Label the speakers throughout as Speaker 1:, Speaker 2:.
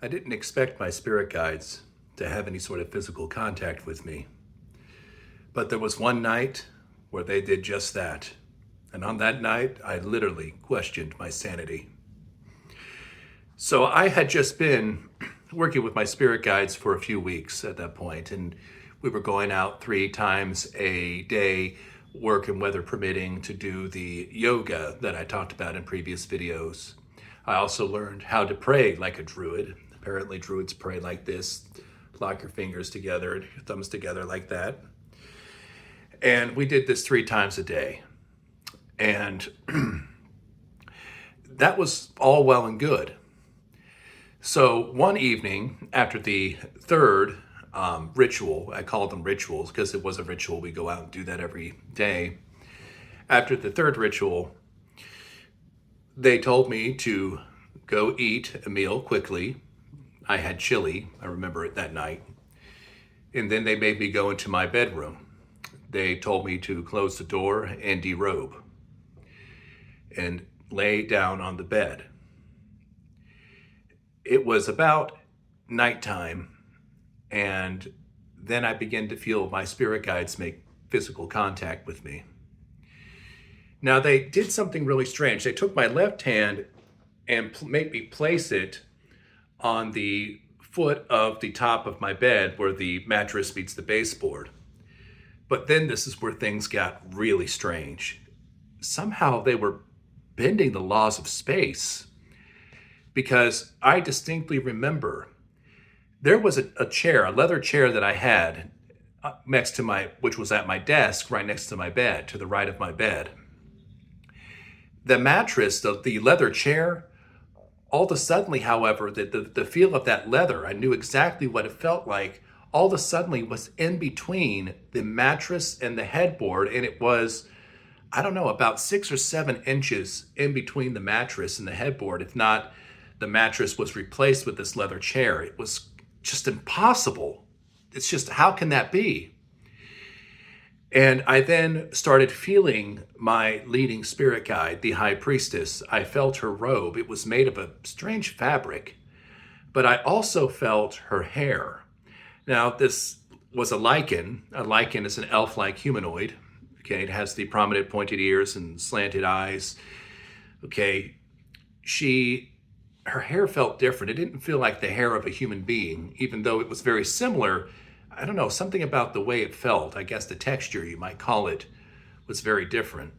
Speaker 1: I didn't expect my spirit guides to have any sort of physical contact with me. But there was one night where they did just that. And on that night, I literally questioned my sanity. So I had just been working with my spirit guides for a few weeks at that point, and we were going out 3 times a day, work and weather permitting, to do the yoga that I talked about in previous videos. I also learned how to pray like a druid. Apparently druids pray like this: lock your fingers together and your thumbs together like that. And we did this 3 times a day. And that was all well and good. So one evening after the third ritual, I called them rituals because it was a ritual. We go out and do that every day. After the third ritual, they told me to go eat a meal quickly. I had chili, I remember it that night. And then they made me go into my bedroom. They told me to close the door and derobe and lay down on the bed. It was about nighttime, and then I began to feel my spirit guides make physical contact with me. Now, they did something really strange. They took my left hand and made me place it on the foot of the top of my bed where the mattress meets the baseboard. But then this is where things got really strange. Somehow they were bending the laws of space, because I distinctly remember there was a chair, a leather chair that I had next to which was at my desk, right next to my bed, to the right of my bed. The mattress, the leather chair, all of a sudden, however, the feel of that leather, I knew exactly what it felt like, all of a sudden was in between the mattress and the headboard, and it was, I don't know, about 6 or 7 inches in between the mattress and the headboard. If not, the mattress was replaced with this leather chair. It was just impossible. It's just, how can that be? And I then started feeling my leading spirit guide, the high priestess. I felt her robe. It was made of a strange fabric, but I also felt her hair. Now, this was a lichen. A lichen is an elf-like humanoid. Okay, it has the prominent pointed ears and slanted eyes. Okay, her hair felt different. It didn't feel like the hair of a human being, even though it was very similar. I don't know, something about the way it felt, I guess the texture, you might call it, was very different.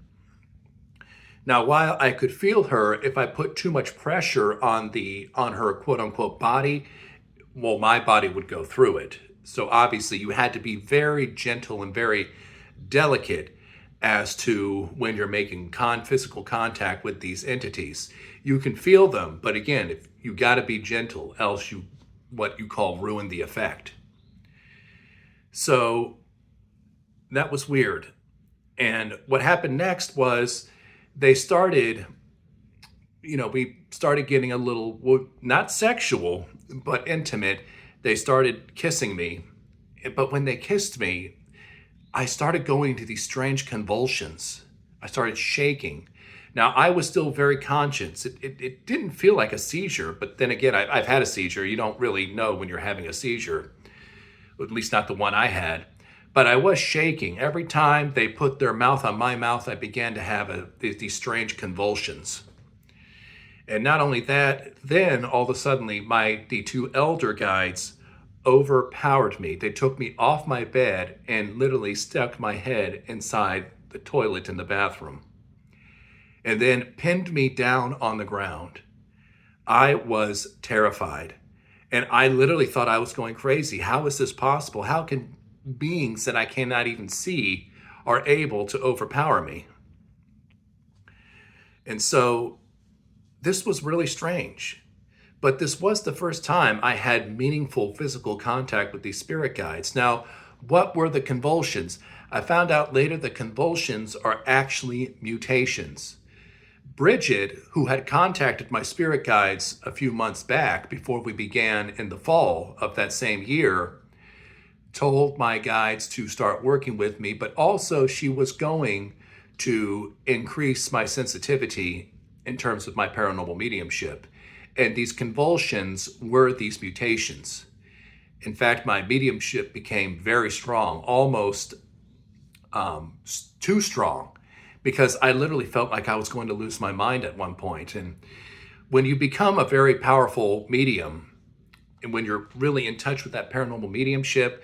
Speaker 1: Now, while I could feel her, if I put too much pressure on her quote-unquote body, well, my body would go through it. So obviously you had to be very gentle and very delicate as to when you're making physical contact with these entities. You can feel them, but again, if you got to be gentle, else you, what you call, ruin the effect. So that was weird. And what happened next was we started getting a little, well, not sexual, but intimate. They started kissing me. But when they kissed me, I started going into these strange convulsions. I started shaking. Now, I was still very conscious. It didn't feel like a seizure, but then again, I've had a seizure. You don't really know when you're having a seizure, at least not the one I had. But I was shaking. Every time they put their mouth on my mouth, I began to have these strange convulsions. And not only that, then all of a sudden, the 2 elder guides overpowered me. They took me off my bed and literally stuck my head inside the toilet in the bathroom, and then pinned me down on the ground. I was terrified, and I literally thought I was going crazy. How is this possible? How can beings that I cannot even see are able to overpower me? And so this was really strange. But this was the first time I had meaningful physical contact with these spirit guides. Now, what were the convulsions? I found out later the convulsions are actually mutations. Bridget, who had contacted my spirit guides a few months back before we began in the fall of that same year, told my guides to start working with me, but also she was going to increase my sensitivity in terms of my paranormal mediumship. And these convulsions were these mutations. In fact, my mediumship became very strong, almost too strong, because I literally felt like I was going to lose my mind at one point. And when you become a very powerful medium, and when you're really in touch with that paranormal mediumship,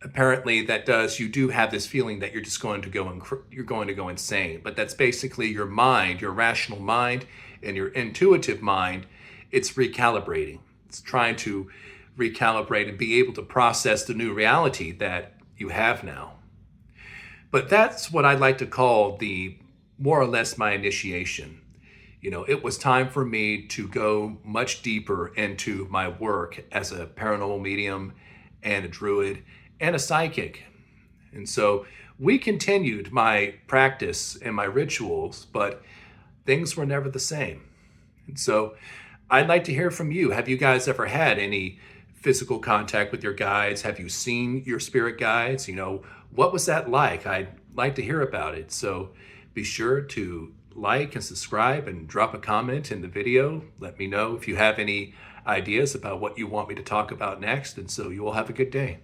Speaker 1: apparently you do have this feeling that you're just going to go insane. But that's basically your mind, your rational mind and your intuitive mind. It's recalibrating. It's trying to recalibrate and be able to process the new reality that you have now. But that's what I'd like to call more or less my initiation. It was time for me to go much deeper into my work as a paranormal medium and a druid and a psychic. And so we continued my practice and my rituals, but things were never the same. And so I'd like to hear from you. Have you guys ever had any physical contact with your guides? Have you seen your spirit guides? What was that like? I'd like to hear about it. So be sure to like and subscribe and drop a comment in the video. Let me know if you have any ideas about what you want me to talk about next. And so you all have a good day.